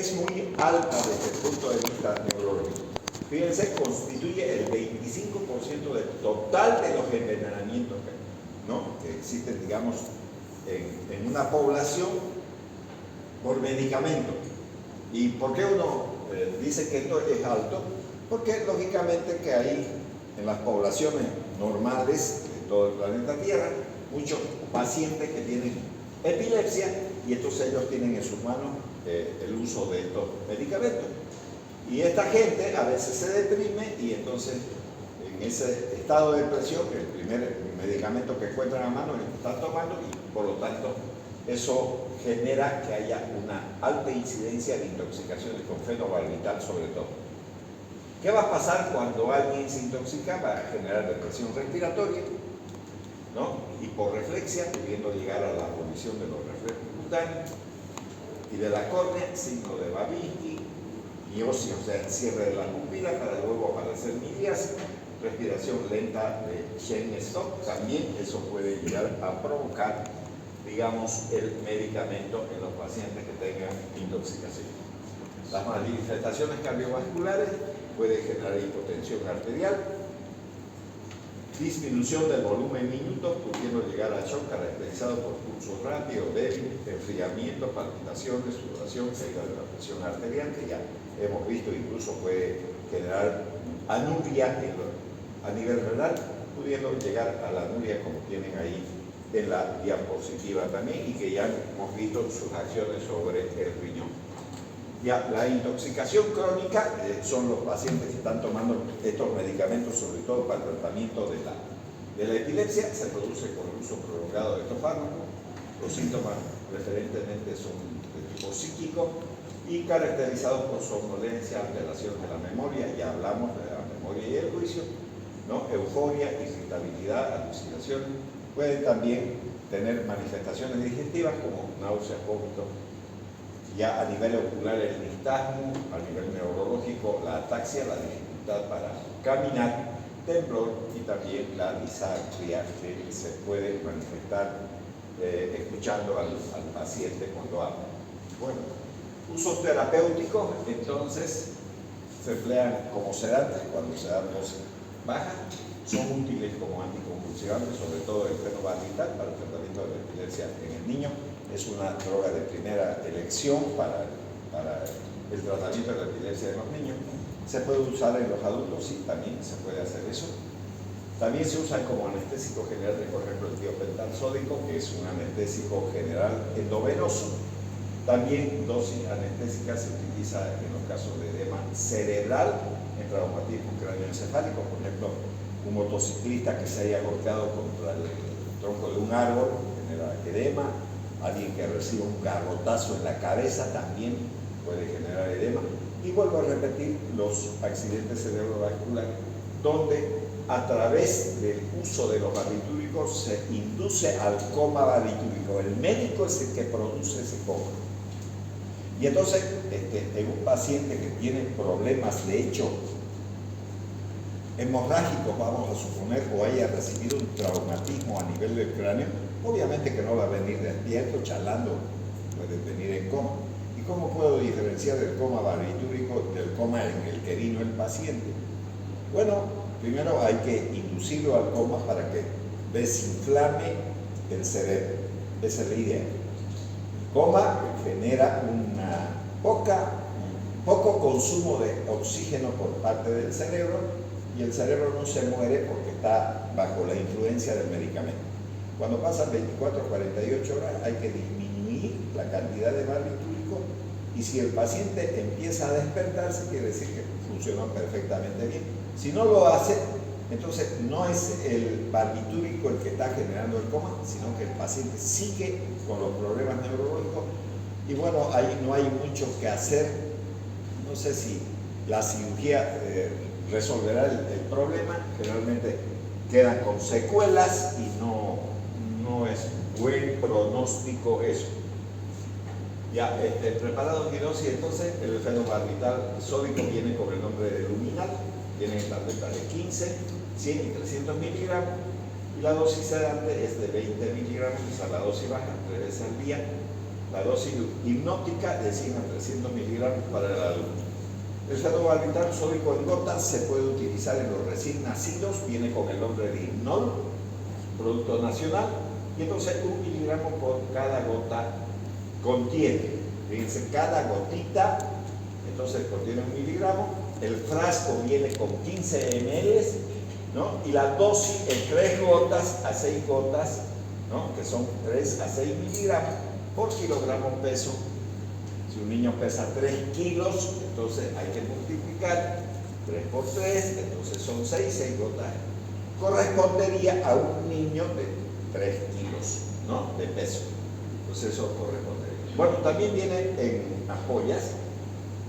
es muy alta desde el punto de vista neurológico. Fíjense, constituye el 25% del total de los envenenamientos que existen, digamos, en una población por medicamento. ¿Y por qué uno dice que esto es alto? Porque lógicamente que hay en las poblaciones normales de todo el planeta Tierra muchos pacientes que tienen epilepsia y entonces ellos tienen en sus manos el uso de estos medicamentos. Y esta gente a veces se deprime y entonces en ese estado de depresión el primer medicamento que encuentran a mano es el que están tomando y por lo tanto eso genera que haya una alta incidencia de intoxicaciones con fenobarbital sobre todo. ¿Qué va a pasar cuando alguien se intoxica? Va a generar depresión respiratoria, ¿no? Hiporreflexia, pudiendo llegar a la abolición de los reflejos cutáneos y de la córnea, signo de Babinski, miosis, o sea, cierre de la pupila para luego aparecer milias, respiración lenta de Cheyne-Stokes, también eso puede llegar a provocar, digamos, el medicamento en los pacientes que tengan intoxicación. Las manifestaciones cardiovasculares pueden generar hipotensión arterial, disminución del volumen minuto, pudiendo llegar a shock caracterizado por pulso rápido, débil, enfriamiento, palpitaciones, sudoración, caída de la presión arterial, que ya hemos visto, incluso puede generar anuria a nivel renal, pudiendo llegar a la anuria como tienen ahí en la diapositiva también y que ya hemos visto sus acciones sobre el riñón. Ya, la intoxicación crónica son los pacientes que están tomando estos medicamentos, sobre todo para el tratamiento de la epilepsia, se produce con el uso prolongado de estos fármacos. Los síntomas preferentemente son de tipo psíquico y caracterizados por somnolencia, alteración de la memoria, ya hablamos de la memoria y el juicio, ¿no? Euforia, irritabilidad, alucinaciones. Pueden también tener manifestaciones digestivas como náuseas, vómitos. Ya a nivel ocular el nistagmo, a nivel neurológico la ataxia, la dificultad para caminar, temblor y también la disartria que se puede manifestar escuchando al paciente cuando habla. Bueno, usos terapéuticos entonces se emplean como sedantes cuando se dan dosis bajas, son útiles como anticonvulsivantes, sobre todo el fenobarbital para el tratamiento de la epilepsia en el niño. Es una droga de primera elección para el tratamiento de la epilepsia de los niños. Se puede usar en los adultos, sí, también se puede hacer eso. También se usa como anestésico general, por ejemplo, el tiopental sódico, que es un anestésico general endovenoso. También dosis anestésica se utiliza en los casos de edema cerebral, en traumatismo cráneoencefálico, por ejemplo, un motociclista que se haya golpeado contra el tronco de un árbol genera edema. Alguien que reciba un garrotazo en la cabeza también puede generar edema. Y vuelvo a repetir los accidentes cerebrovasculares, donde a través del uso de los barbitúricos se induce al coma barbitúrico. El médico es el que produce ese coma. Y entonces, en un paciente que tiene problemas de hecho hemorrágicos, vamos a suponer, o haya recibido un traumatismo a nivel del cráneo, obviamente que no va a venir despierto, charlando, puede venir en coma. ¿Y cómo puedo diferenciar el coma barbitúrico del coma en el que vino el paciente? Bueno, primero hay que inducirlo al coma para que desinflame el cerebro. Esa es la idea. El coma genera un poco consumo de oxígeno por parte del cerebro y el cerebro no se muere porque está bajo la influencia del medicamento. Cuando pasan 24 o 48 horas hay que disminuir la cantidad de barbitúrico y si el paciente empieza a despertarse quiere decir que funcionó perfectamente bien. Si no lo hace, entonces no es el barbitúrico el que está generando el coma, sino que el paciente sigue con los problemas neurológicos y bueno, ahí no hay mucho que hacer. No sé si la cirugía resolverá el problema, generalmente quedan con secuelas y no es buen pronóstico eso. Ya, preparado quinosis, entonces el fenobarbital sódico viene con el nombre de luminal, tiene tabletas de 15, 100 y 300 miligramos y la dosis sedante es de 20 miligramos, esa es la dosis baja, 3 veces al día. La dosis hipnótica de 100 a 300 miligramos para el adulto. El fenobarbital sódico en gotas se puede utilizar en los recién nacidos, viene con el nombre de Hipnol, producto nacional, y entonces 1 miligramo por cada gota contiene. Fíjense, cada gotita, entonces contiene 1 miligramo, el frasco viene con 15 ml, ¿no? Y la dosis en 3 gotas a 6 gotas, ¿no? Que son 3 a 6 miligramos por kilogramo peso. Si un niño pesa 3 kilos, entonces hay que multiplicar 3 por 3, entonces son 6 gotas. Correspondería a un niño de 3 kilos, ¿no? De peso. Entonces eso correspondería. Bueno, también viene en ampollas,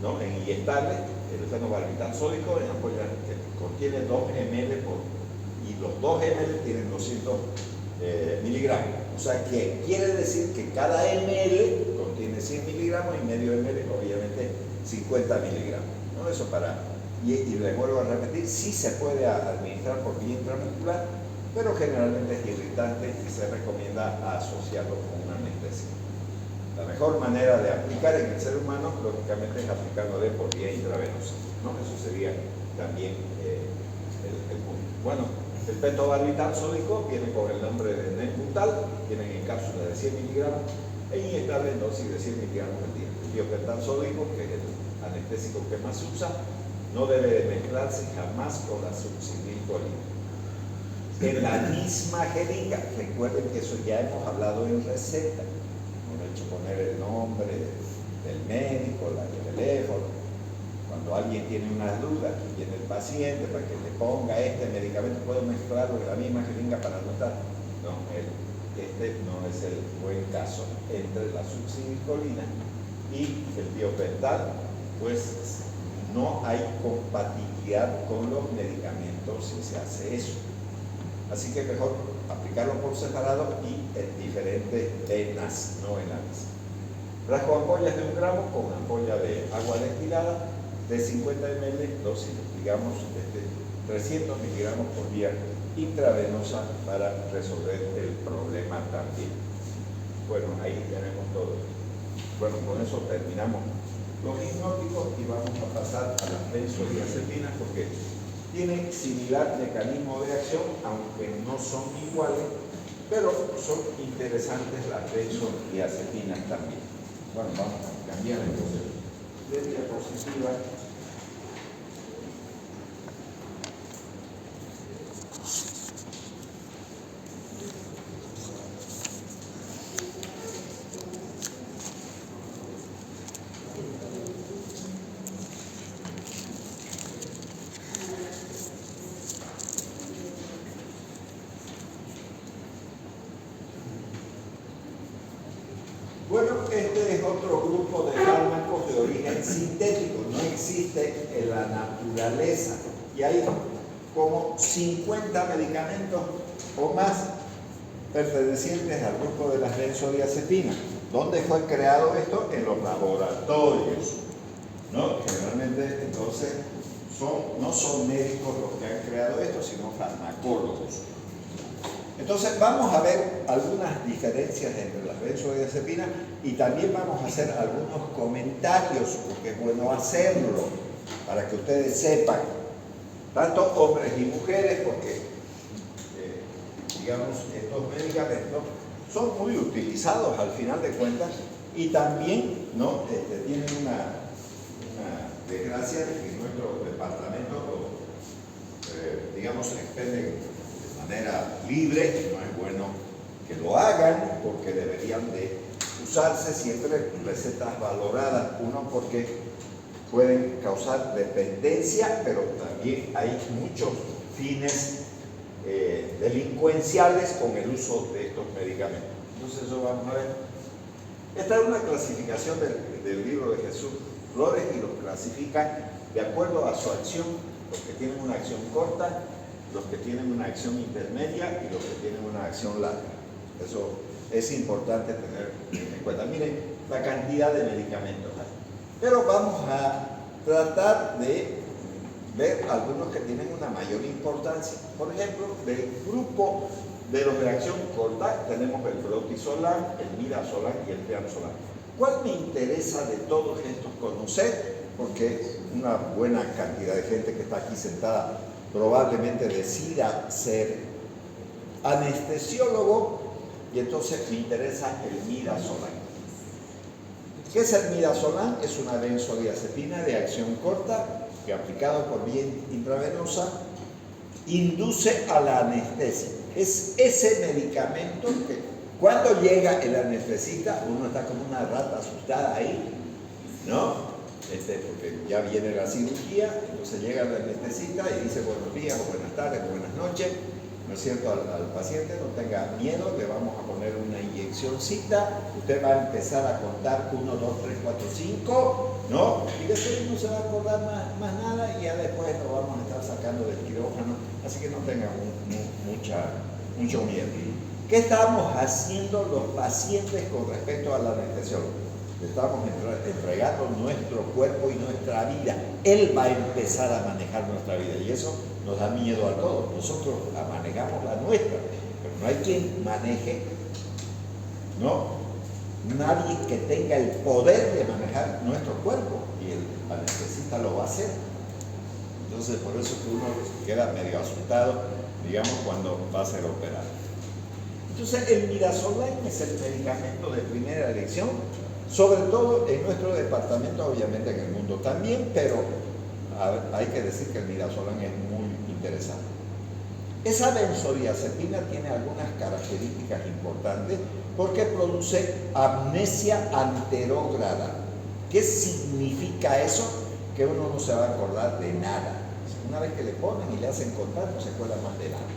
¿no? En inyectables, el fenobarbital sódico en ampollas que contiene 2 ml y los 2 ml tienen 200 miligramos. O sea que quiere decir que cada ml contiene 100 miligramos y medio ml obviamente 50 miligramos, ¿no? Eso para, y les vuelvo a repetir, sí se puede administrar por vía intramuscular, pero generalmente es irritante y se recomienda asociarlo con una anestesia. La mejor manera de aplicar en el ser humano, lógicamente, es aplicándole por vía intravenosa, ¿no? Eso sería también el punto. Bueno, el pentobarbital sódico viene con el nombre de Nembutal, vienen en cápsulas de 100 miligramos e inyectable en dosis de 100 miligramos al día. El tiopental sódico, que es el anestésico que más se usa, no debe de mezclarse jamás con la succinilcolina. En la misma jeringa, recuerden que eso ya hemos hablado en receta, hemos hecho poner el nombre del médico, el teléfono. Cuando alguien tiene una duda, viene el paciente para que le ponga este medicamento, ¿puedo mezclarlo en la misma jeringa para anotar? No, este no es el buen caso entre la succinilcolina y el tiopental, pues no hay compatibilidad con los medicamentos si se hace eso. Así que mejor aplicarlo por separado y en diferentes venas, no en la misma. Frasco ampollas de 1 gramo con ampolla de agua destilada de 50 ml, dosis, digamos, 300 miligramos por día intravenosa para resolver el problema también. Bueno, ahí tenemos todo. Bueno, con eso terminamos los hipnóticos y vamos a pasar a las benzodiazepinas porque tienen similar mecanismo de acción, aunque no son iguales, pero son interesantes las benzodiazepinas también. Bueno, vamos a cambiar entonces de diapositiva. Bueno, este es otro grupo de fármacos de origen sintético, no existe en la naturaleza y hay como 50 medicamentos o más pertenecientes al grupo de las benzodiazepinas. ¿Dónde fue creado esto? En los laboratorios, ¿no? Generalmente entonces no son médicos los que han creado esto, sino farmacólogos. Entonces vamos a ver algunas diferencias entre las benzodiazepinas y también vamos a hacer algunos comentarios, porque es bueno hacerlo, para que ustedes sepan, tanto hombres y mujeres, porque digamos, estos medicamentos son muy utilizados al final de cuentas y también, ¿no? Tienen una desgracia de que nuestro departamento digamos, se expenden de manera libre, y no es bueno que lo hagan porque deberían de usarse siempre recetas valoradas, uno porque pueden causar dependencia, pero también hay muchos fines delincuenciales con el uso de estos medicamentos. Entonces eso vamos a ver. Esta es una clasificación del libro de Jesús Flores y los clasifica de acuerdo a su acción, los que tienen una acción corta, los que tienen una acción intermedia y los que tienen una acción larga. Eso es importante tener en cuenta. Miren la cantidad de medicamentos hay. Pero vamos a tratar de ver algunos que tienen una mayor importancia. Por ejemplo, del grupo de los de acción corta tenemos el Frotisolam, el Midazolam y el Triamzolam. ¿Cuál me interesa de todos estos conocer? Porque una buena cantidad de gente que está aquí sentada probablemente decida ser anestesiólogo, y entonces me interesa el midazolam. ¿Qué es el midazolam? Es una benzodiazepina de acción corta que, aplicado por vía intravenosa, induce a la anestesia. Es ese medicamento que cuando llega el anestesista uno está como una rata asustada ahí, ¿no? Porque ya viene la cirugía, entonces llega el anestesista y dice buenos días o buenas tardes o buenas noches, ¿no es cierto? Al paciente no tenga miedo, le vamos a poner una inyeccióncita, usted va a empezar a contar 1, 2, 3, 4, 5, ¿no? Y después no se va a acordar más nada y ya después lo vamos a estar sacando del quirófano, así que no tenga mucho miedo. ¿Qué estamos haciendo los pacientes con respecto al anestesiólogo? Le estamos entregando nuestro cuerpo y nuestra vida. Él va a empezar a manejar nuestra vida y eso nos da miedo a todos. Nosotros manejamos la nuestra, pero no hay quien maneje, ¿no? Nadie que tenga el poder de manejar nuestro cuerpo y el anestesista lo va a hacer. Entonces, por eso que uno queda medio asustado, digamos, cuando va a ser operado. Entonces, el midazolam es el medicamento de primera elección, sobre todo en nuestro departamento, obviamente en el mundo también, pero hay que decir que el midazolam es muy interesante. Esa benzodiazepina tiene algunas características importantes porque produce amnesia anterógrada. ¿Qué significa eso? Que uno no se va a acordar de nada. Una vez que le ponen y le hacen contar, no se acuerda más de nada.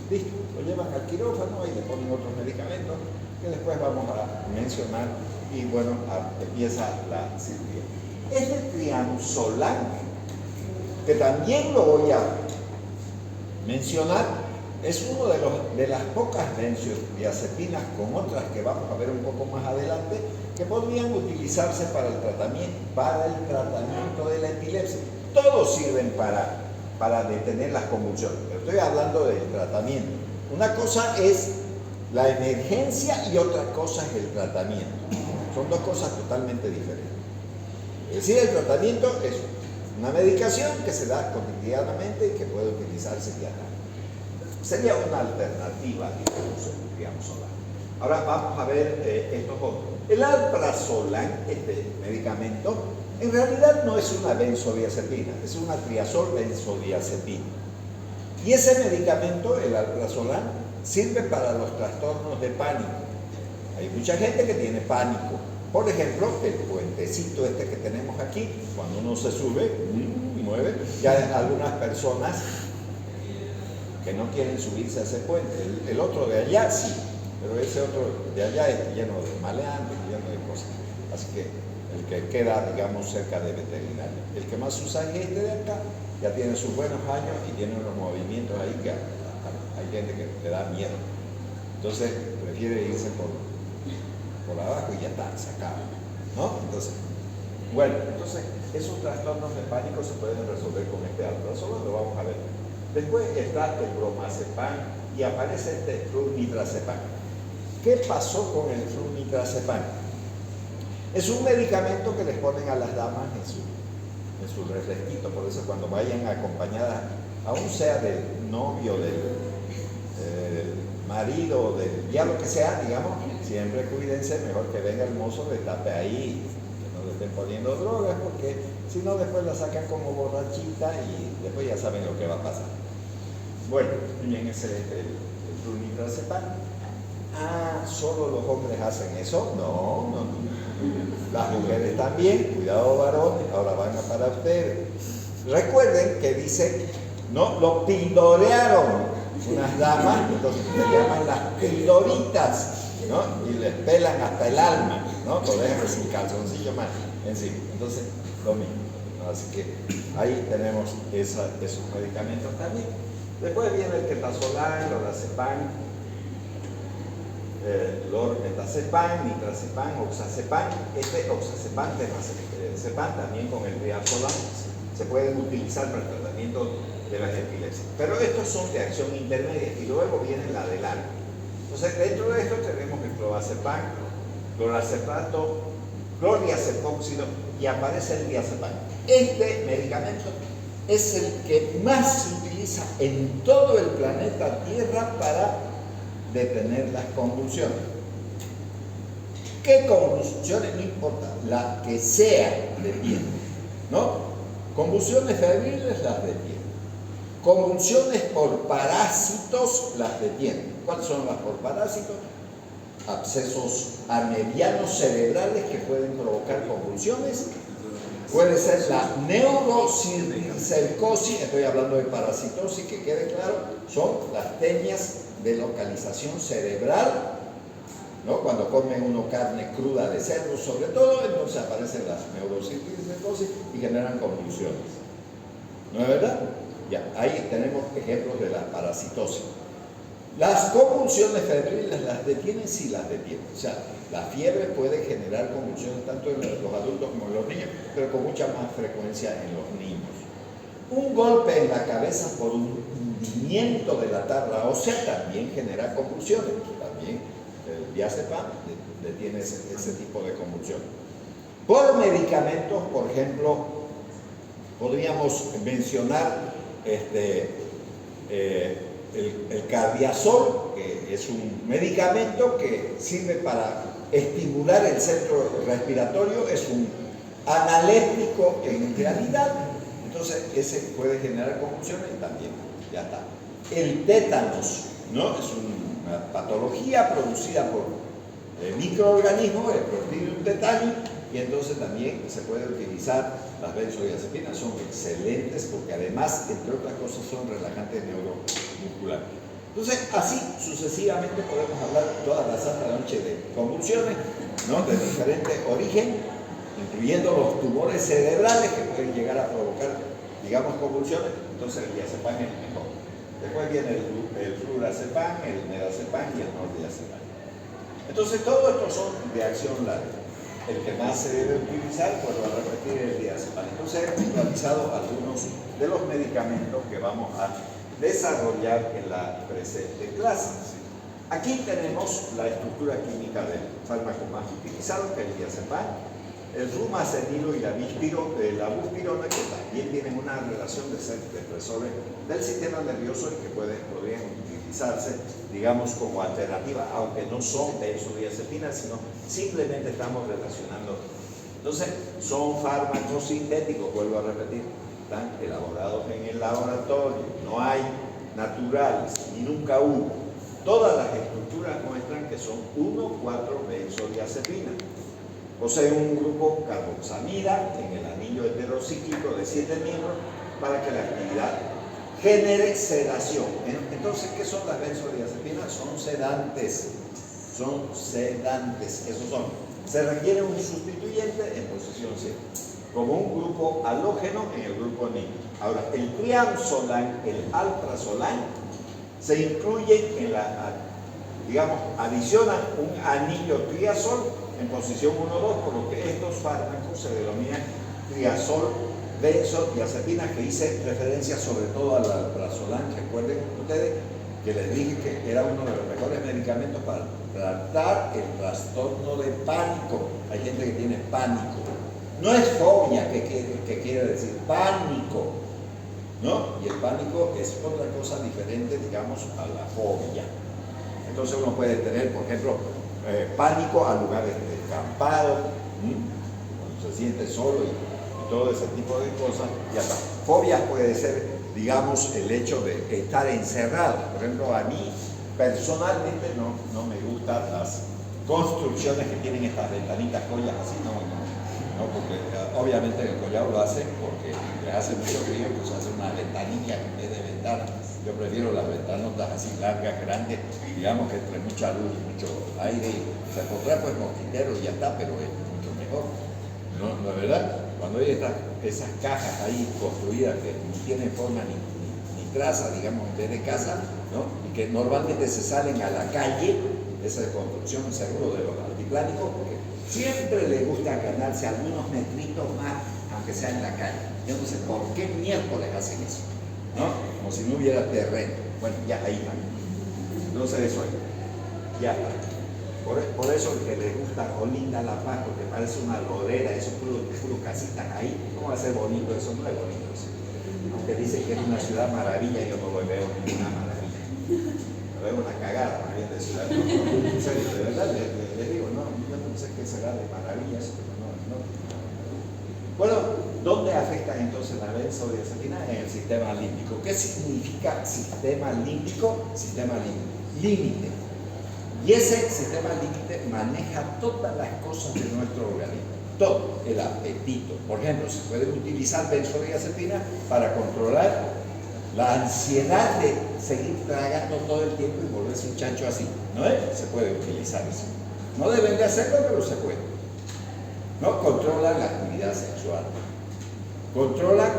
Listo, lo llevan al quirófano y le ponen otros medicamentos que después vamos a mencionar y bueno, empieza la cirugía. El triamzolam, que también lo voy a mencionar, es uno de las pocas benzodiazepinas con otras que vamos a ver un poco más adelante que podrían utilizarse para el tratamiento de la epilepsia. Todos sirven para detener las convulsiones, pero estoy hablando del tratamiento. Una cosa es la emergencia y otra cosa es el tratamiento. Son dos cosas totalmente diferentes. Es decir, el tratamiento es una medicación que se da cotidianamente y que puede utilizarse diariamente. Sería una alternativa al triamzolam. Ahora vamos a ver estos otros. El alprazolam, este medicamento, en realidad no es una benzodiazepina, es una triazol benzodiazepina. Y ese medicamento, el alprazolam, sirve para los trastornos de pánico. Hay mucha gente que tiene pánico. Por ejemplo, el puentecito este que tenemos aquí, cuando uno se sube y mueve, ya hay algunas personas que no quieren subirse a ese puente. El otro de allá sí, pero ese otro de allá es lleno de maleantes, lleno de cosas. Así que el que queda, digamos, cerca de veterinario. El que más usa es este de acá, ya tiene sus buenos años y tiene unos movimientos ahí que hay gente que te da miedo. Entonces prefiere irse por abajo y ya está, se acaba, ¿no? Entonces, bueno, esos trastornos de pánico se pueden resolver con este alprazolam, lo vamos a ver. Después está el bromazepam y aparece este flunitrazepam. ¿Qué pasó con el flunitrazepam? Es un medicamento que les ponen a las damas en su refresquito, por eso cuando vayan acompañadas, aún sea del novio, del marido, ya lo que sea, digamos, siempre cuídense, mejor que venga el mozo, le tape ahí, que no le estén poniendo drogas, porque si no después la sacan como borrachita y después ya saben lo que va a pasar. Bueno, bien, ese es el flunitrazepam. ¿Solo los hombres hacen eso? No. Las mujeres también, cuidado varones, ahora van para ustedes. Recuerden que dice, no, lo pildorearon unas damas, entonces se llaman las pildoritas, ¿no? Y les pelan hasta el alma, ¿no? Lo dejan sin calzoncillo más encima. Entonces, lo mismo. Así que ahí tenemos esos medicamentos también. Después viene el ketazolam, lorazepam, lormetazepam, nitrazepam, oxazepam. Este oxazepam, temazepam, también con el triamzolam se pueden utilizar para el tratamiento de las epilepsias. Pero estos son de acción intermedia y luego viene la del alma. Entonces, dentro de esto tenemos el clonazepam, clorazepam, clordiazepóxido y aparece el diazepam. Este medicamento es el que más se utiliza en todo el planeta Tierra para detener las convulsiones. ¿Qué convulsiones? No importa, la que sea detiene, ¿no? Convulsiones febriles las detiene. Convulsiones por parásitos las detiene. ¿Cuáles son las por parásitos? Abscesos armerianos cerebrales que pueden provocar convulsiones. Puede ser la neurocirricercosis, estoy hablando de parasitosis, que quede claro, son las tenias de localización cerebral, ¿no? Cuando come uno carne cruda de cerdo, sobre todo, entonces aparecen las neurocirricercosis y generan convulsiones. ¿No es verdad? Ya, ahí tenemos ejemplos de la parasitosis. Las convulsiones febriles las detienen, sí las detienen. O sea, la fiebre puede generar convulsiones tanto en los adultos como en los niños, pero con mucha más frecuencia en los niños. Un golpe en la cabeza por un hundimiento de la tabla ósea también genera convulsiones. También el diazepam detiene ese tipo de convulsiones. Por medicamentos, por ejemplo, podríamos mencionar el cardiazol, que es un medicamento que sirve para estimular el centro respiratorio, es un analético en realidad, entonces ese puede generar convulsiones y también, ya está. El tétanos, ¿no? Es una patología producida por microorganismos, el Clostridium tetani, y entonces también se puede utilizar las benzodiazepinas, son excelentes porque además, entre otras cosas, son relajantes neuromusculares. Entonces, así sucesivamente podemos hablar toda la santa noche de convulsiones, ¿no? De diferente origen, incluyendo los tumores cerebrales que pueden llegar a provocar, digamos, convulsiones. Entonces, el diazepam es el mejor. Después viene el flurazepam, el merazepam y el nordiazepam. Entonces, todos estos son de acción larga. El que más se debe utilizar, pues lo voy a repetir, es el diazepam. Entonces, he visualizado algunos de los medicamentos que vamos a desarrollar en la presente clase. Aquí tenemos la estructura química del fármaco más utilizado, que es el diazepam, el rumacenilo y la buspirona, que también tienen una relación de ser depresores del sistema nervioso y que podrían utilizarse, digamos, como alternativa, aunque no son benzodiazepinas, sino simplemente estamos relacionando. Entonces, son fármacos sintéticos, vuelvo a repetir, están elaborados en el laboratorio, no hay naturales, ni nunca hubo. Todas las estructuras muestran que son 1,4-benzodiazepinas. Posee un grupo carboxamida en el anillo heterocíclico de 7 miembros para que la actividad genere sedación. Entonces, ¿qué son las benzodiazepinas? Son sedantes. Son sedantes. Esos son. Se requiere un sustituyente en posición 7, como un grupo halógeno en el grupo NIC. Ahora, el triamzolam, el alprazolam, se incluye en digamos, adicionan un anillo triazol en posición 1-2, por lo que estos fármacos se denominan triazol benzodiazepinas, que hice referencia sobre todo al alprazolam. Recuerden ustedes que les dije que era uno de los mejores medicamentos para tratar el trastorno de pánico. Hay gente que tiene pánico. No es fobia, que quiere decir pánico, ¿no? Y el pánico es otra cosa diferente, digamos, a la fobia. Entonces uno puede tener, por ejemplo, pánico a lugares descampados, cuando se siente solo y todo ese tipo de cosas. Y hasta fobias puede ser, digamos, el hecho de estar encerrado. Por ejemplo, a mí personalmente no me gustan las construcciones que tienen estas ventanitas collas así, no, porque obviamente el collado lo hace porque le hace mucho frío, pues hace una ventanilla en vez de ventana. Yo prefiero las ventanotas así largas, grandes, digamos que entre mucha luz y mucho aire, se podrá pues mosquitero y ya está, pero es mucho mejor. ¿No es verdad? Cuando hay esas cajas ahí construidas que no tienen forma ni traza, digamos, en vez de casa, ¿no? Y que normalmente se salen a la calle, esa construcción seguro de los altiplánicos, porque siempre les gusta ganarse algunos metritos más, aunque sea en la calle. Yo no sé por qué miércoles hacen eso, ¿no? Como si no hubiera terreno. Bueno, ya ahí está. Entonces eso es. Ya está. Por eso que les gusta Olinda La Paz, porque parece una lodera, eso puro casitas ahí. ¿Cómo va a ser bonito eso? No es bonito eso. Aunque dicen que es una ciudad maravilla, yo no lo veo ninguna maravilla. Lo veo una cagada, más bien de ciudad. No, en serio, de verdad, les digo, no, yo no sé qué será de maravilla eso, pero no. Bueno, ¿dónde afecta entonces la benzodiazepina? En el sistema límbico. ¿Qué significa sistema límbico? Sistema límite. Y ese sistema límite maneja todas las cosas de nuestro organismo. Todo, el apetito. Por ejemplo, se puede utilizar benzodiazepina para controlar la ansiedad de seguir tragando todo el tiempo y volverse un chancho así. ¿No es? Se puede utilizar eso. No deben de hacerlo, pero se puede. ¿No? Controla la actividad sexual. Controla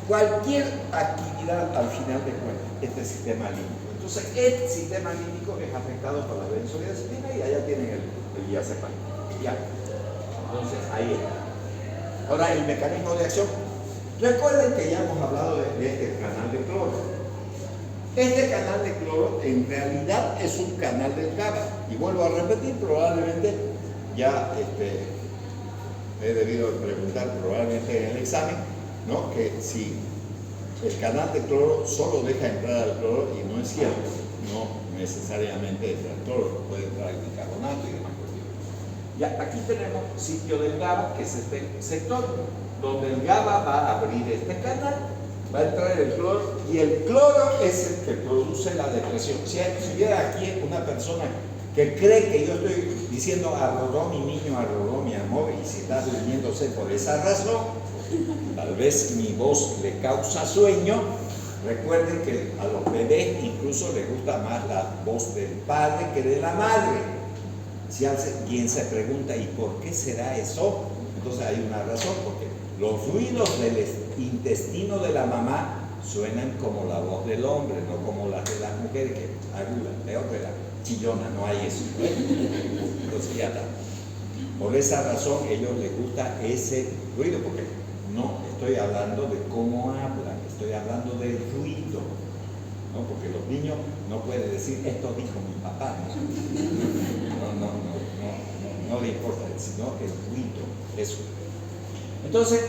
cualquier actividad al final de cuentas, este sistema límbico. Entonces, el sistema límbico es afectado por la benzodiazepina y allá tienen el diazepam. Ya. Entonces, ahí está. Ahora, el mecanismo de acción. Recuerden que ya hemos hablado de este canal de cloro. Este canal de cloro en realidad es un canal del GABA. Y vuelvo a repetir, probablemente ya he debido preguntar probablemente en el examen, ¿no? Que si el canal de cloro solo deja entrar al cloro, y no es cierto, no necesariamente entra el cloro, puede entrar el bicarbonato y demás cuestiones. Ya, aquí tenemos sitio del GABA, que es este sector, donde el GABA va a abrir este canal, va a entrar el cloro, y el cloro es el que produce la depresión. Si hubiera aquí una persona que cree que yo estoy diciendo arroró mi niño, arroró mi amor, y si está durmiéndose por esa razón, tal vez mi voz le causa sueño. Recuerden que a los bebés incluso les gusta más la voz del padre que de la madre. Si alguien se pregunta, ¿y por qué será eso? Entonces hay una razón, porque los ruidos del intestino de la mamá suenan como la voz del hombre, no como las de las mujeres, que agudas, peor de la chillona, no hay eso, ¿no? Entonces ya está. Por esa razón a ellos les gusta ese ruido, porque no estoy hablando de cómo hablan, estoy hablando del ruido, ¿no? Porque los niños no pueden decir, esto dijo mi papá, no le importa, sino el ruido, eso. Entonces,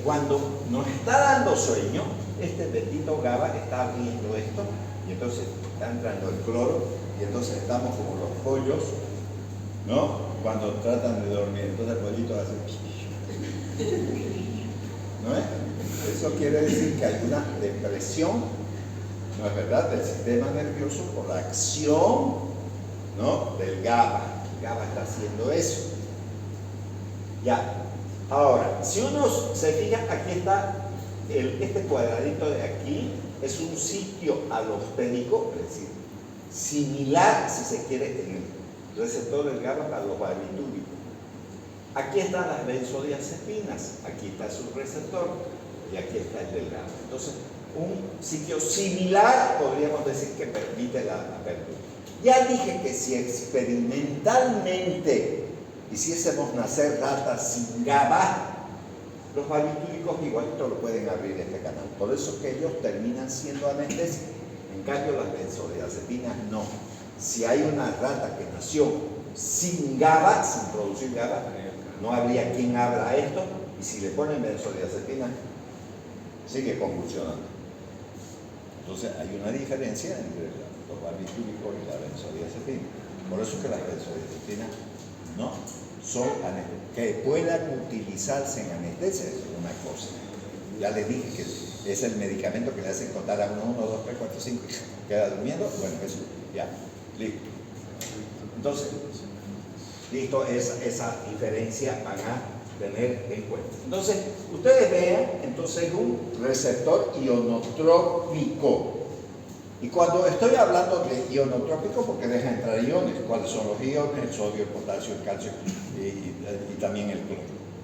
cuando nos está dando sueño, este bendito GABA está abriendo esto, y entonces está entrando el cloro, y entonces estamos como los pollos, ¿no? Cuando tratan de dormir, entonces el pollito hace ¿no es? Eso quiere decir que hay una depresión, ¿no es verdad?, del sistema nervioso por la acción, ¿no?, del GABA. El GABA está haciendo eso. Ya. Ahora, si uno se fija, aquí está este cuadradito de aquí, es un sitio alosténico, es decir, similar, si se quiere, en el receptor del GABA para los barbitúricos. Aquí están las benzodiazepinas, aquí está su receptor y aquí está el del GABA. Entonces, un sitio similar podríamos decir que permite la apertura. Ya dije que si experimentalmente hiciésemos nacer ratas sin GABA, los barbitúricos igualito lo pueden abrir este canal. Por eso que ellos terminan siendo anestésicos. En cambio, las benzodiazepinas no. Si hay una rata que nació sin GABA, sin producir GABA, no habría quien abra esto, y si le ponen benzodiazepina, sigue convulsionando. Entonces hay una diferencia entre los barbitúricos y la benzodiazepina. Por eso es que las benzodiazepinas no son que puedan utilizarse en anestesia, es una cosa. Ya les dije que es el medicamento que le hacen contar a 1, 2, 3, 4, 5 y queda durmiendo. Bueno, eso ya, listo. Entonces, listo, esa diferencia van a tener en cuenta. Entonces, ustedes vean, entonces, un receptor ionotrópico. Y cuando estoy hablando de ionotrópico, porque deja entrar iones, ¿cuáles son los iones? El sodio, el potasio, el calcio y también el cloro.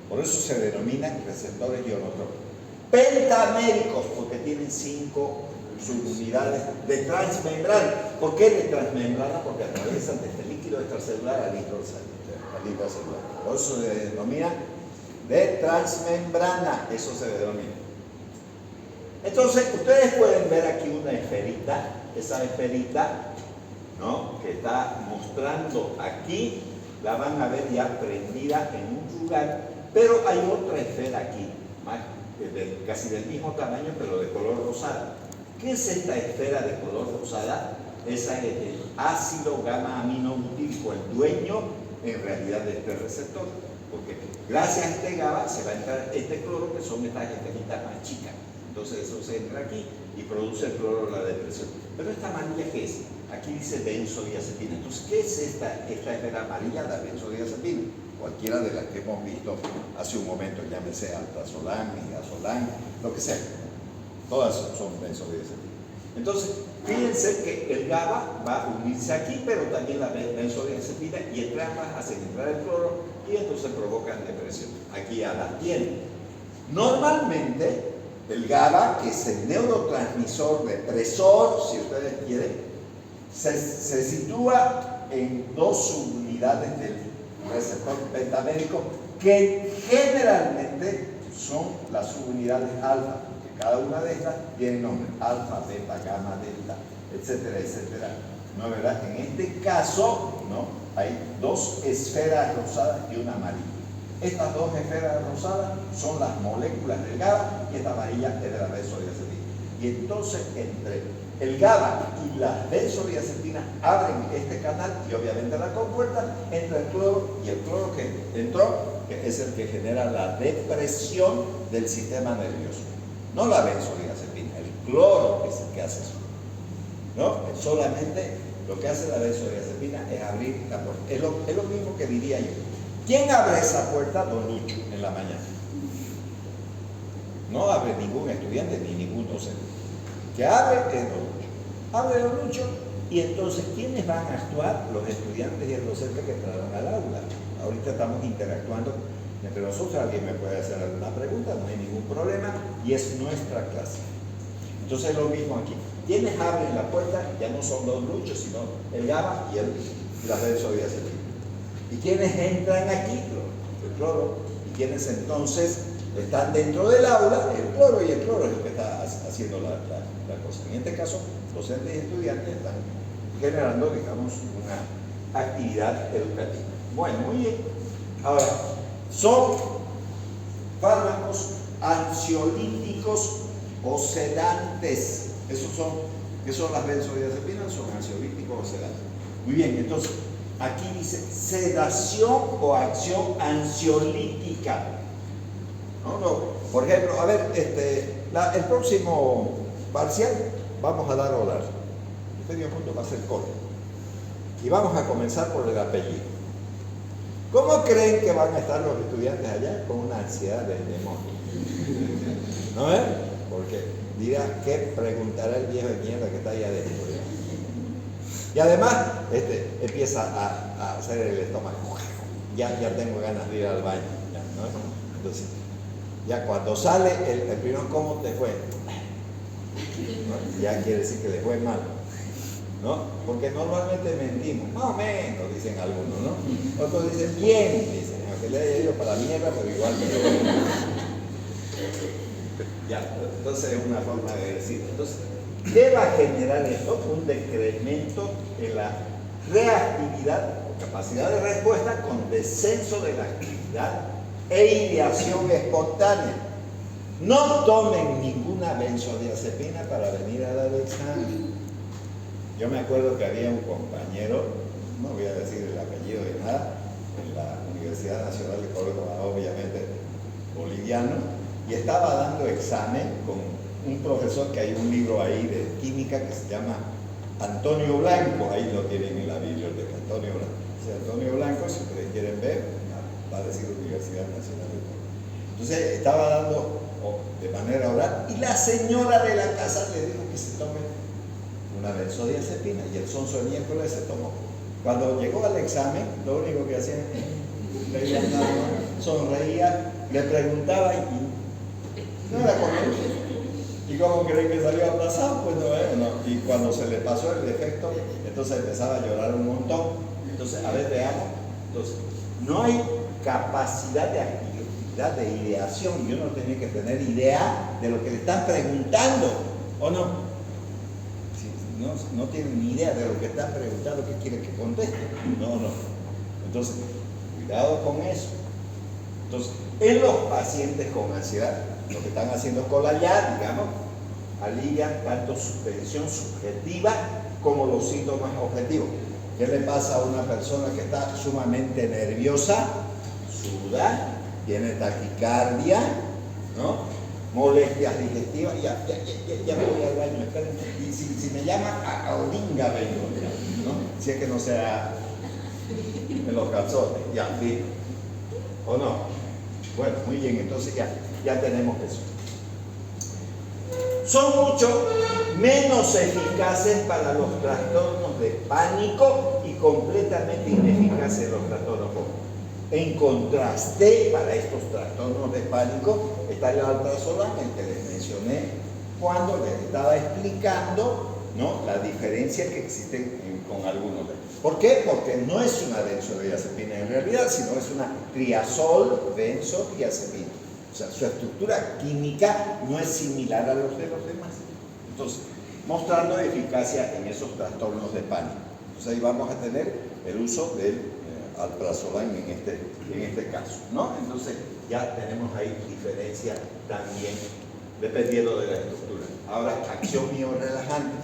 Por eso se denominan receptores ionotrópicos. Pentaméricos, porque tienen 5 subunidades de transmembrana. ¿Por qué de transmembrana? Porque atraviesan desde el líquido extracelular al intracelular. Por eso se denomina de transmembrana, eso se denomina. Entonces, ustedes pueden ver aquí una esferita. Esa esferita ¿no?, que está mostrando aquí, la van a ver ya prendida en un lugar, pero hay otra esfera aquí, casi del mismo tamaño, pero de color rosada. ¿Qué es esta esfera de color rosada? Esa es el ácido gamma-aminobutírico, el dueño en realidad de este receptor, porque gracias a este GABA se va a entrar este cloro, que son estas esferitas más chicas. Entonces eso se entra aquí y produce el cloro de la depresión. Pero esta amarilla, ¿qué es? Aquí dice benzodiazepina. Entonces, ¿qué es esta esfera amarilla? La benzodiazepina. Cualquiera de las que hemos visto hace un momento, llámese alprazolam, midazolam, lo que sea. Todas son benzodiazepinas. Entonces, fíjense que el GABA va a unirse aquí, pero también la benzodiazepina, y entre ambas hacen entrar el cloro y entonces provocan depresión. Aquí ya la tienen. Normalmente, el GABA, que es el neurotransmisor depresor, si ustedes quieren, se sitúa en dos subunidades del receptor pentamérico, que generalmente son las subunidades alfa. Cada una de estas tiene nombre: alfa, beta, gamma, delta, etcétera, etcétera. ¿No, verdad? En este caso, ¿no?, hay dos esferas rosadas y una amarilla. Estas dos esferas rosadas son las moléculas del GABA y esta amarilla es de la benzodiazepina. Y entonces, entre el GABA y las benzodiazepinas abren este canal y obviamente la compuerta, entra el cloro, y el cloro que entró, que es el que genera la depresión del sistema nervioso. No la benzodiazepina, el cloro es el que hace eso, ¿no? Solamente lo que hace la benzodiazepina es abrir la puerta. Es lo mismo que diría yo: ¿quién abre esa puerta? Don Lucho, en la mañana. No abre ningún estudiante ni ningún docente. Que abre es Don Lucho. Abre Don Lucho, y entonces, ¿quiénes van a actuar? Los estudiantes y el docente que entraron al aula. Ahorita estamos interactuando entre nosotros. Alguien me puede hacer alguna pregunta, no hay ningún problema, y es nuestra clase. Entonces es lo mismo aquí. Quienes abren la puerta ya no son Don Lucho, sino el GABA y las benzodiazepinas. ¿Y quienes entran aquí? El cloro. ¿Y quienes entonces están dentro del aula? El cloro, y el cloro es el que está haciendo la cosa. En este caso, docentes y estudiantes están generando, digamos, una actividad educativa. Bueno, muy bien. Ahora, son fármacos ansiolíticos o sedantes. ¿Qué son las benzodiazepinas? Son ansiolíticos o sedantes. Muy bien, entonces, aquí dice sedación o acción ansiolítica. No. Por ejemplo, a ver, el próximo parcial vamos a dar oral. El medio punto va a ser corto. Y vamos a comenzar por el apellido. ¿Cómo creen que van a estar los estudiantes allá? Con una ansiedad de demonio. ¿No es? Porque dirá, ¿qué preguntará el viejo de mierda que está ahí adentro? Y además, empieza a hacer el estómago. Ya tengo ganas de ir al baño. ¿No? Entonces, ya cuando sale el primero, ¿cómo te fue? ¿No? Ya quiere decir que le fue mal, ¿no? Porque normalmente mentimos, más o menos, dicen algunos, ¿no? Otros dicen bien, dicen, aunque le haya ido para la mierda, pero igual que yo. Ya, entonces es una forma de decir. Entonces, ¿qué va a generar esto? Un decremento en la reactividad o capacidad de respuesta, con descenso de la actividad e ideación espontánea. No tomen ninguna benzodiazepina para venir a dar el examen. Yo me acuerdo que había un compañero, no voy a decir el apellido de nada, en la Universidad Nacional de Córdoba, obviamente boliviano, y estaba dando examen con un profesor que hay un libro ahí de química que se llama Antonio Blanco. Ahí lo tienen en la biblioteca, Antonio Blanco. Antonio Blanco, si ustedes quieren ver, va a decir Universidad Nacional de Córdoba. Entonces estaba dando de manera oral, y la señora de la casa le dijo que se tome una benzodiazepina, y el sonso de miércoles se tomó. Cuando llegó al examen, lo único que hacía, sonreía, le preguntaba y no era correcto. ¿Y cómo creen que salió aplazado? Pues no. Y cuando se le pasó el defecto, entonces empezaba a llorar un montón. Entonces, a ver, veamos. Entonces, no hay capacidad de actividad, de ideación, y uno tiene que tener idea de lo que le están preguntando, ¿o no? no tienen ni idea de lo que están preguntando, qué quieren que conteste. No. Entonces, cuidado con eso. Entonces, en los pacientes con ansiedad, lo que están haciendo con la ya, digamos, alivian tanto su tensión subjetiva como los síntomas objetivos. ¿Qué le pasa a una persona que está sumamente nerviosa? Suda, tiene taquicardia, ¿no? Molestias digestivas, ya me voy al baño, espérenme. Y si me llama, a Olinga vengo, ¿no? Si es que no sea en los calzones, ya, ¿sí? ¿O no? Bueno, muy bien, entonces ya tenemos eso. Son mucho menos eficaces para los trastornos de pánico y completamente ineficaces en los trastornos fóbicos. En contraste, para estos trastornos de pánico, está el alprazolam, el que les mencioné cuando les estaba explicando, ¿no?, la diferencia que existe con algunos de ellos. ¿Por qué? Porque no es una benzodiazepina en realidad, sino es una triazol benzodiazepina. O sea, su estructura química no es similar a los de los demás. Entonces, mostrando eficacia en esos trastornos de pánico. Entonces ahí vamos a tener el uso del alprazolam en este caso, ¿no? Entonces ya tenemos ahí diferencia también dependiendo de la estructura. Ahora, acción miorrelajante.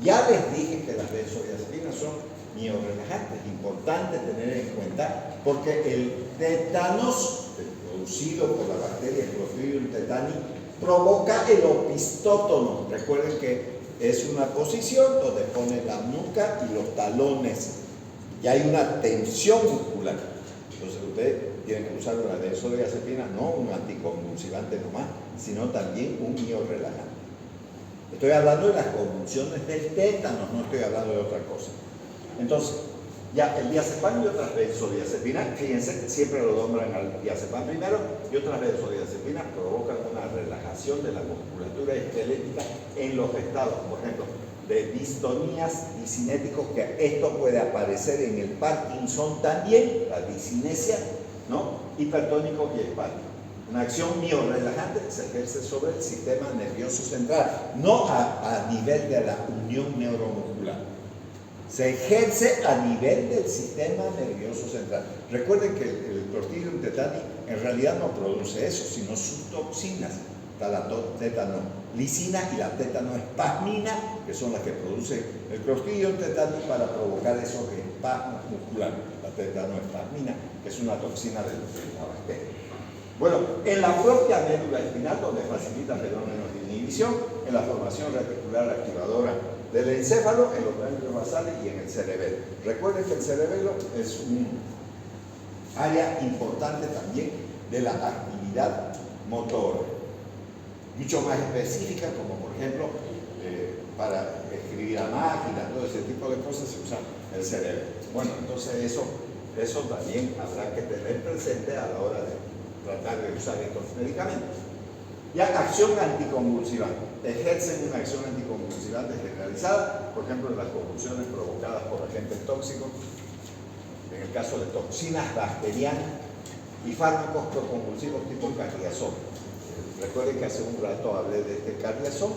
Ya les dije que las benzodiazepinas son miorrelajantes. Importante tener en cuenta porque el tétanos producido por la bacteria Clostridium tetani provoca el opistótono. Recuerden que es una posición donde pone la nuca y los talones y hay una tensión muscular. Entonces usted tiene que usar una benzodiazepina, no un anticonvulsivante nomás, sino también un miorrelajante. Estoy hablando de las convulsiones del tétanos, no estoy hablando de otra cosa. Entonces, ya el diazepam y otras benzodiazepinas, fíjense, siempre lo nombran al diazepam primero, y otras benzodiazepinas provocan una relajación de la musculatura esquelética en los estados, por ejemplo, de distonías disinéticos, que esto puede aparecer en el Parkinson también, la disinesia, ¿no?, hipertónico y espástico. Una acción miorrelajante se ejerce sobre el sistema nervioso central, no a nivel de la unión neuromuscular. Se ejerce a nivel del sistema nervioso central. Recuerden que el Clostridium tetani en realidad no produce eso, sino sus toxinas. Está la tetanolicina y la tetanoespasmina, que son las que produce el Clostridium tetani para provocar esos espasmos musculares. La tetanoespasmina, que es una toxina de la bacteria. Bueno, en la propia médula espinal, donde facilita fenómenos de inhibición, en la formación reticular activadora del encéfalo, en los ganglios basales y en el cerebelo. Recuerden que el cerebelo es un área importante también de la actividad motora, mucho más específica, como por ejemplo para escribir a máquina, todo ese tipo de cosas se usa el cerebelo. Bueno, entonces eso también habrá que tener presente a la hora de tratar de usar estos medicamentos. Ya, acción anticonvulsivante. Ejercen una acción anticonvulsivante generalizada, por ejemplo, en las convulsiones provocadas por agentes tóxicos, en el caso de toxinas bacterianas y fármacos proconvulsivos tipo cardiazol. Recuerden que hace un rato hablé de este cardiazol,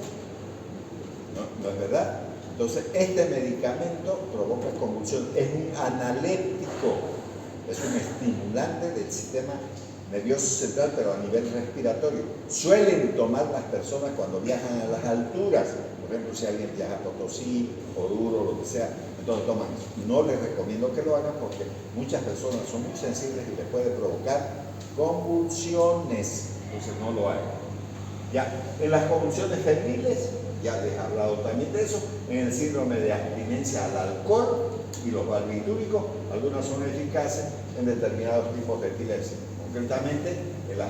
¿no es verdad? Entonces, este medicamento provoca convulsión, es un analéptico, es un estimulante del sistema nervioso central, pero a nivel respiratorio. Suelen tomar las personas cuando viajan a las alturas, por ejemplo, si alguien viaja a Potosí o Duro, lo que sea, entonces toman. No les recomiendo que lo hagan porque muchas personas son muy sensibles y les puede provocar convulsiones, entonces no lo hagan. Ya, en las convulsiones febriles, ya les he hablado también de eso, en el síndrome de abstinencia al alcohol y los barbitúricos, algunas son eficaces en determinados tipos de epilepsia, concretamente en las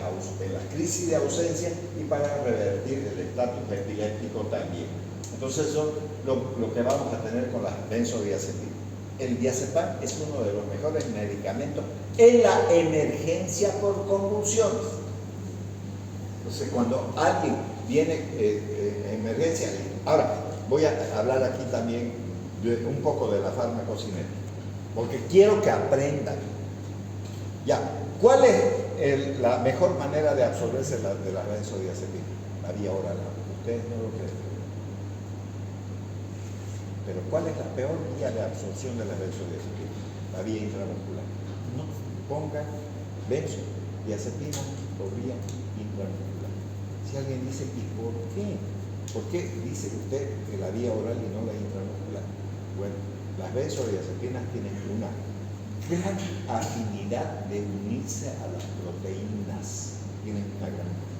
crisis de ausencia y para revertir el estatus epiléptico también. Entonces eso es lo que vamos a tener con las benzodiazepinas. El diazepam es uno de los mejores medicamentos en la emergencia por convulsiones. Entonces cuando alguien viene en emergencia, ahora voy a hablar aquí también un poco de la farmacocinética, porque quiero que aprendan. Ya, ¿cuál es la mejor manera de absorberse de la benzodiazepina? La vía oral. Ustedes no lo creen. Pero ¿cuál es la peor vía de absorción de las benzodiazepinas? La vía intramuscular. No pongan benzodiazepina por vía intramuscular. Si alguien dice, ¿y por qué? ¿Por qué dice usted que la vía oral y no la intramuscular? Bueno, las benzodiazepinas tienen una gran afinidad de unirse a las proteínas. Tienen una gran afinidad.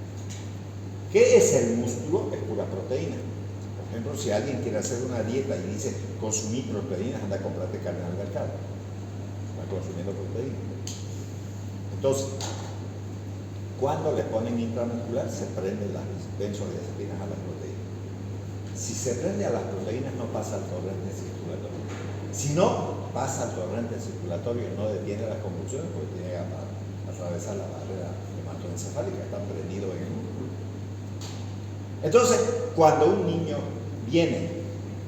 ¿Qué es el músculo? Es pura proteína. Por ejemplo, si alguien quiere hacer una dieta y dice consumir proteínas, anda a comprarte carne al mercado. Está consumiendo proteínas. Entonces, cuando le ponen intramuscular, se prenden las benzodiazepinas a las proteínas. Si se prende a las proteínas, no pasa al torrente circulatorio. Si no pasa al torrente circulatorio y no detiene las convulsiones, porque tiene que atravesar la barrera hematoencefálica, está prendido en el músculo. Entonces, cuando un niño viene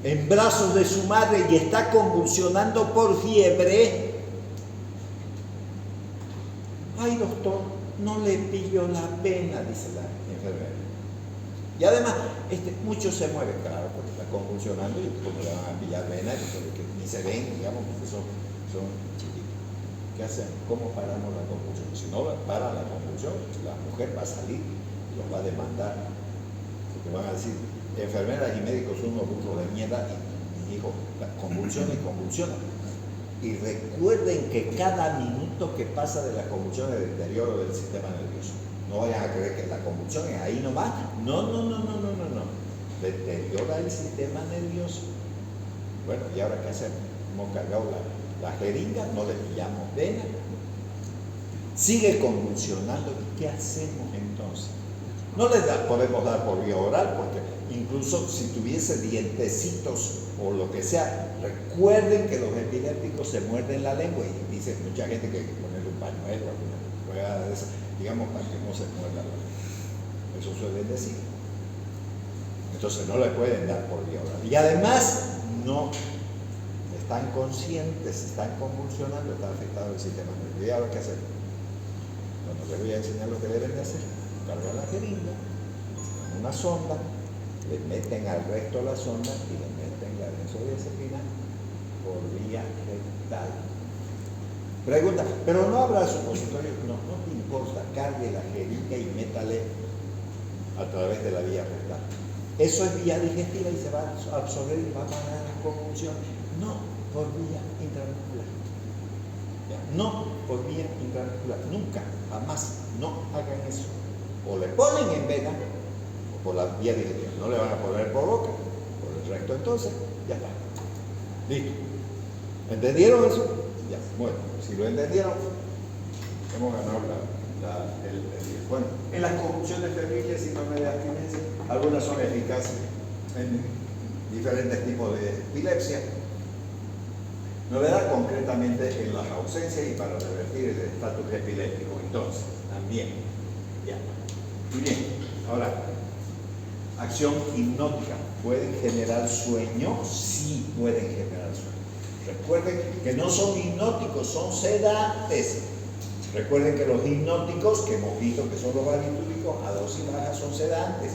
en brazos de su madre y está convulsionando por fiebre, ay doctor, no le pillo la pena, dice la enfermera. Y además, muchos se mueven, claro, porque está convulsionando y como le van a pillar venas, que ni se ven, digamos, porque son chiquitos. ¿Qué hacen? ¿Cómo paramos la convulsión? Si no para la convulsión, la mujer va a salir y los va a demandar. Porque van a decir, enfermeras y médicos son unos burros de mierda y mi hijo convulsiona y convulsiona. Y recuerden que cada minuto que pasa de las convulsiones es deterioro del sistema nervioso. No vayan a creer que la convulsión es ahí nomás. No. Deteriora el sistema nervioso. Bueno, ¿y ahora qué hacemos? Hemos cargado la jeringa, no le pillamos vena. Sigue convulsionando. ¿Y qué hacemos entonces? No les podemos dar por vía oral, porque incluso si tuviese dientecitos o lo que sea, recuerden que los epilépticos se muerden la lengua y dice mucha gente que hay que ponerle un pañuelo, alguna rueda de esa, digamos, para que no se muerda la lengua. Eso suelen decir. Entonces no le pueden dar por vía oral. Y además no están conscientes, están convulsionando, está afectado el sistema nervioso. ¿Y ahora qué hacer? Bueno, les voy a enseñar lo que deben de hacer. Cargan la jeringa, una sonda, le meten al recto la sonda y le meten la benzodiazepina por vía rectal. Pregunta, pero no habrá supositorio. No te importa, cargue la jeringa y métale a través de la vía rectal. Eso es vía digestiva y se va a absorber y va a parar la convulsión. No por vía intramuscular. No por vía intramuscular. Nunca, jamás, no hagan eso. O le ponen en vena o por la vía digestiva. No le van a poner por boca, por el recto, entonces ya está. Listo. ¿Entendieron eso? Ya. Bueno, si lo entendieron, hemos ganado el día. Bueno, en las convulsiones febriles y síndrome de abstinencia, algunas son eficaces en diferentes tipos de epilepsia. Novedad concretamente en las ausencias y para revertir el estatus epiléptico. Entonces, también, ya. Muy bien, ahora, acción hipnótica. ¿Pueden generar sueño? Sí, pueden generar sueño. Recuerden que no son hipnóticos, son sedantes. Recuerden que los hipnóticos, que hemos visto que son los barbitúricos, a dosis baja son sedantes,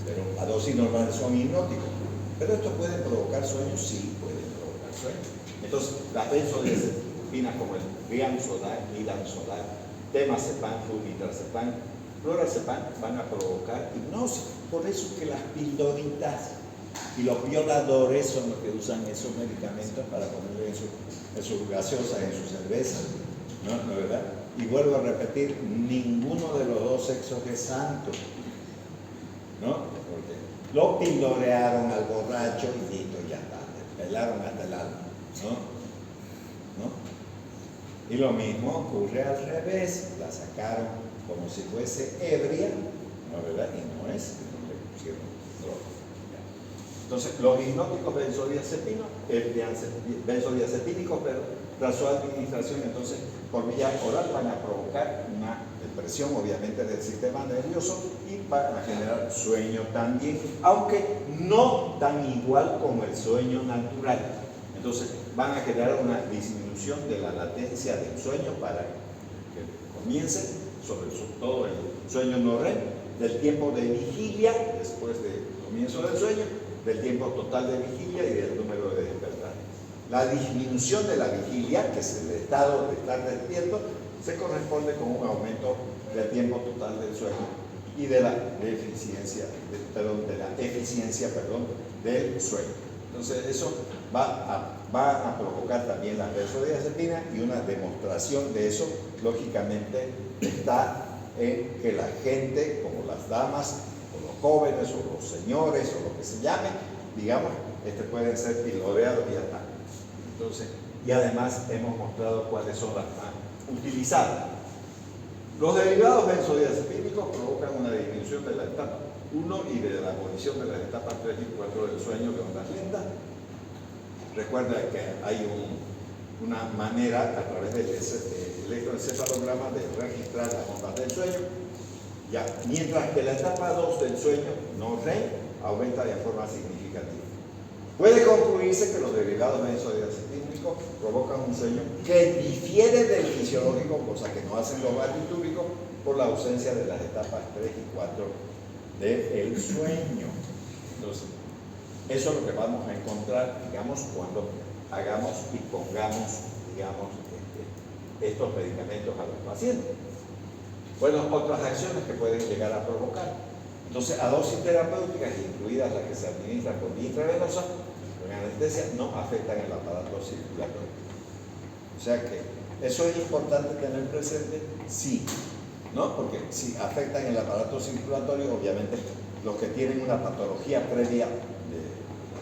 pero a dosis normal son hipnóticos. Pero estos pueden provocar sueños, sí, pueden provocar sueños. Entonces, las benzodiazepinas como el rianzodal, midanzodal, temazepam, flunitrazepam, lorazepam van a provocar hipnosis. Por eso que las pildoritas y los violadores son los que usan esos medicamentos para ponerle en sus gaseosas, en sus cervezas. ¿No es verdad? Y vuelvo a repetir, ninguno de los dos sexos es santo, ¿no? Porque lo pildorearon al borracho y listo, ya está, le pelaron hasta el alma, ¿no? Y lo mismo ocurre al revés, la sacaron como si fuese ebria, ¿no es verdad? Y no es, no le pusieron droga. Entonces, los hipnóticos benzodiazepínicos, pero tras su administración, entonces, por vía oral van a provocar una depresión, obviamente, del sistema nervioso y van a generar sueño también, aunque no tan igual como el sueño natural. Entonces, van a generar una disminución de la latencia del sueño para que comience, sobre todo el sueño no REM, del tiempo de vigilia, después de comienzo del sueño, del tiempo total de vigilia y del número de despertar. La disminución de la vigilia, que es el estado de estar despierto, se corresponde con un aumento del tiempo total del sueño y de la eficiencia del sueño. Entonces eso va a provocar también la benzodiazepina, y una demostración de eso, lógicamente, está en que la gente, como las damas, o los jóvenes, o los señores, o lo que se llame, digamos, pueden ser piloreados y ataques. Entonces, y además hemos mostrado cuáles son las más utilizadas. Los derivados benzodiazepínicos provocan una disminución de la etapa 1 y de la abolición de las etapas 3 y 4 del sueño de ondas lentas. Recuerda que hay una manera a través del electroencefalograma de registrar las ondas del sueño. Ya, mientras que la etapa 2 del sueño, no REM, aumenta de forma significativa. Puede concluirse que los derivados benzodiazepínicos provocan un sueño que difiere del fisiológico, cosa que no hacen los barbitúricos, por la ausencia de las etapas 3 y 4 del sueño. Entonces, eso es lo que vamos a encontrar, digamos, cuando hagamos y pongamos, digamos, estos medicamentos a los pacientes. Bueno, otras acciones que pueden llegar a provocar. Entonces, a dosis terapéuticas, incluidas las que se administran con vía intravenosa, con anestesia, no afectan el aparato circulatorio. O sea que eso es importante tener presente, sí, ¿no? Porque si afectan el aparato circulatorio, obviamente los que tienen una patología previa del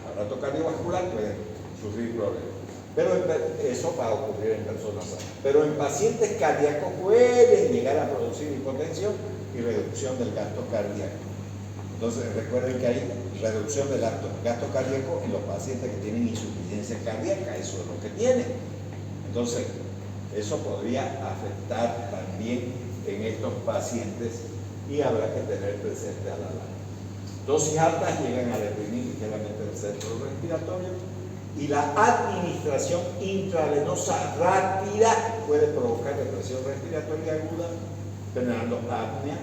aparato cardiovascular pueden sufrir problemas. Pero eso va a ocurrir en personas sanas. Pero en pacientes cardíacos pueden llegar a producir hipotensión y reducción del gasto cardíaco. Entonces recuerden que hay reducción del gasto cardíaco en los pacientes que tienen insuficiencia cardíaca, eso es lo que tienen. Entonces, eso podría afectar también en estos pacientes y habrá que tener presente a la larga. Dosis altas llegan a deprimir ligeramente el centro respiratorio, y la administración intravenosa rápida puede provocar depresión respiratoria aguda, generando apnea,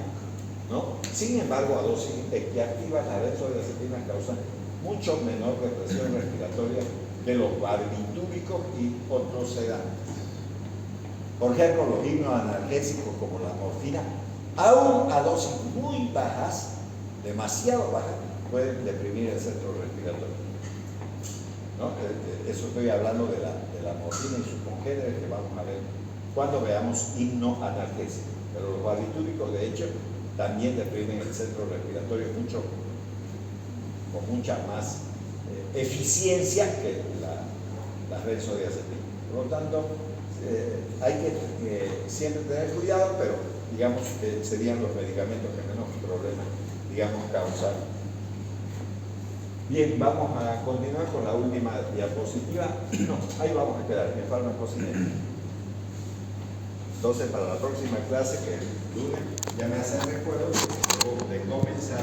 ¿no? Sin embargo, a dosis equiactivas, las benzodiazepinas causan mucho menor depresión respiratoria que los barbitúricos y otros sedantes. Por ejemplo, los hipnoanalgésicos como la morfina, aún a dosis muy bajas, demasiado bajas, pueden deprimir el centro respiratorio, ¿no? Eso estoy hablando de la morfina y sus congéneres, que vamos a ver cuando veamos hipnoanalgésicos. Pero los barbitúricos, de hecho, también deprimen el centro respiratorio con mucha más eficiencia que las benzodiazepinas. Por lo tanto, hay que siempre tener cuidado, pero digamos que serían los medicamentos que menos problemas, digamos, causan. Bien, vamos a continuar con la última diapositiva. No, ahí vamos a quedar, en farmacocinética. Entonces, para la próxima clase, que es el lunes, ya me hacen recuerdo de comenzar